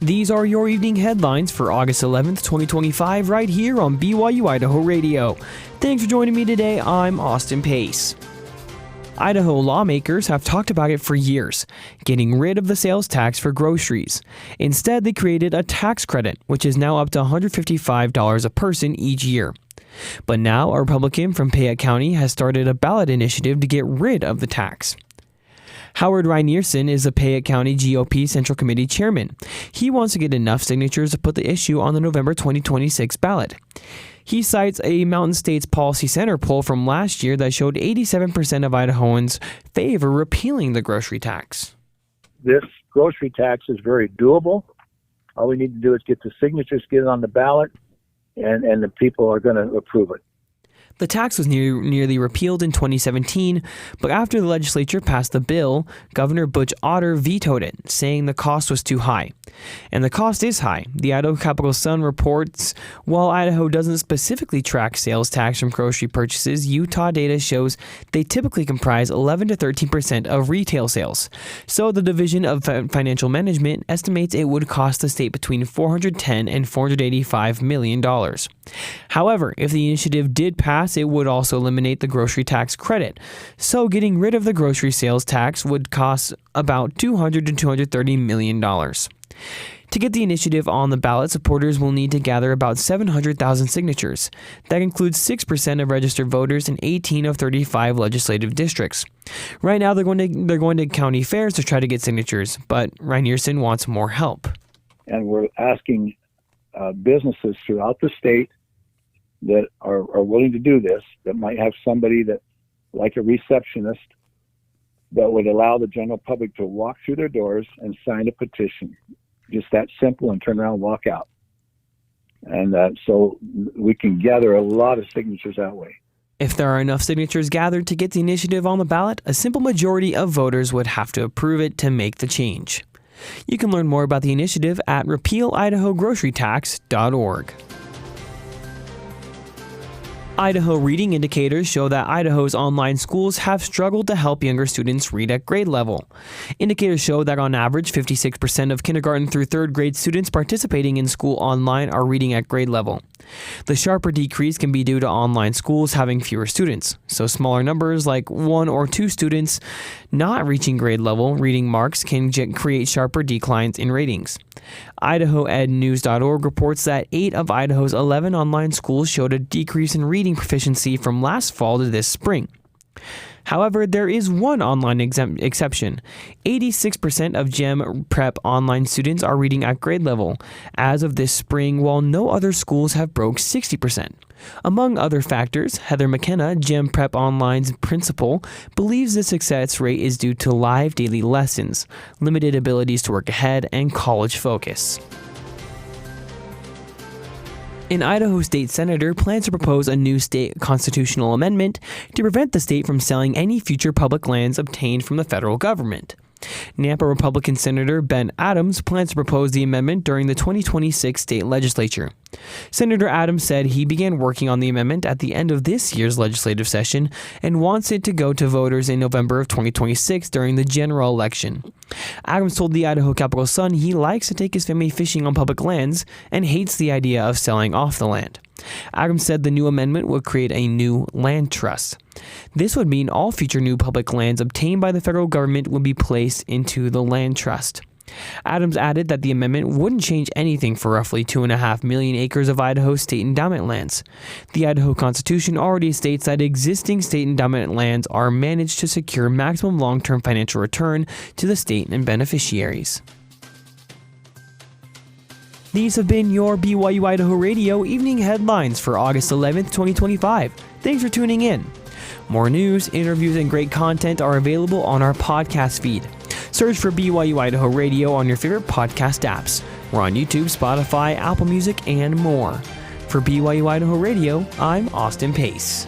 These are your evening headlines for August 11th, 2025, right here on BYU-Idaho Radio. Thanks for joining me today. I'm Austin Pace. Idaho lawmakers have talked about it for years, getting rid of the sales tax for groceries. Instead, they created a tax credit, which is now up to $155 a person each year. But now, a Republican from Payette County has started a ballot initiative to get rid of the tax. Howard Reinierson is the Payette County GOP Central Committee chairman. He wants to get enough signatures to put the issue on the November 2026 ballot. He cites a Mountain States Policy Center poll from last year that showed 87% of Idahoans favor repealing the grocery tax. This grocery tax is very doable. All we need to do is get the signatures, get it on the ballot, and the people are going to approve it. The tax was nearly repealed in 2017, but after the legislature passed the bill, Governor Butch Otter vetoed it, saying the cost was too high. And the cost is high. The Idaho Capital Sun reports, while Idaho doesn't specifically track sales tax from grocery purchases, Utah data shows they typically comprise 11 to 13% of retail sales. So the Division of Financial Management estimates it would cost the state between $410 and $485 million. However, if the initiative did pass, it would also eliminate the grocery tax credit. So getting rid of the grocery sales tax would cost about $200 to $230 million. To get the initiative on the ballot, supporters will need to gather about 700,000 signatures. That includes 6% of registered voters in 18 of 35 legislative districts. Right now, they're going to county fairs to try to get signatures, but Reinierson wants more help. And we're asking businesses throughout the state that are willing to do this, that might have somebody that, like a receptionist, that would allow the general public to walk through their doors and sign a petition. Just that simple, and turn around and walk out. And so we can gather a lot of signatures that way. If there are enough signatures gathered to get the initiative on the ballot, a simple majority of voters would have to approve it to make the change. You can learn more about the initiative at repealidahogrocerytax.org. Idaho reading indicators show that Idaho's online schools have struggled to help younger students read at grade level. Indicators show that on average, 56% of kindergarten through third grade students participating in school online are reading at grade level. The sharper decrease can be due to online schools having fewer students, so smaller numbers like 1 or 2 students not reaching grade level reading marks can create sharper declines in ratings. IdahoEdNews.org reports that 8 of Idaho's 11 online schools showed a decrease in reading proficiency from last fall to this spring. However, there is one online exception. 86% of GEM Prep online students are reading at grade level as of this spring, while no other schools have broke 60%. Among other factors, Heather McKenna, GEM Prep Online's principal, believes the success rate is due to live daily lessons, limited abilities to work ahead, and college focus. An Idaho State Senator plans to propose a new state constitutional amendment to prevent the state from selling any future public lands obtained from the federal government. Nampa Republican Senator Ben Adams plans to propose the amendment during the 2026 state legislature. Senator Adams said he began working on the amendment at the end of this year's legislative session and wants it to go to voters in November of 2026 during the general election. Adams told the Idaho Capital Sun he likes to take his family fishing on public lands and hates the idea of selling off the land. Adams said the new amendment would create a new land trust. This would mean all future new public lands obtained by the federal government would be placed into the land trust. Adams added that the amendment wouldn't change anything for roughly 2.5 million acres of Idaho state endowment lands. The Idaho Constitution already states that existing state endowment lands are managed to secure maximum long-term financial return to the state and beneficiaries. These have been your BYU-Idaho Radio evening headlines for August 11th, 2025. Thanks for tuning in. More news, interviews, and great content are available on our podcast feed. Search for BYU-Idaho Radio on your favorite podcast apps. We're on YouTube, Spotify, Apple Music, and more. For BYU-Idaho Radio, I'm Austin Pace.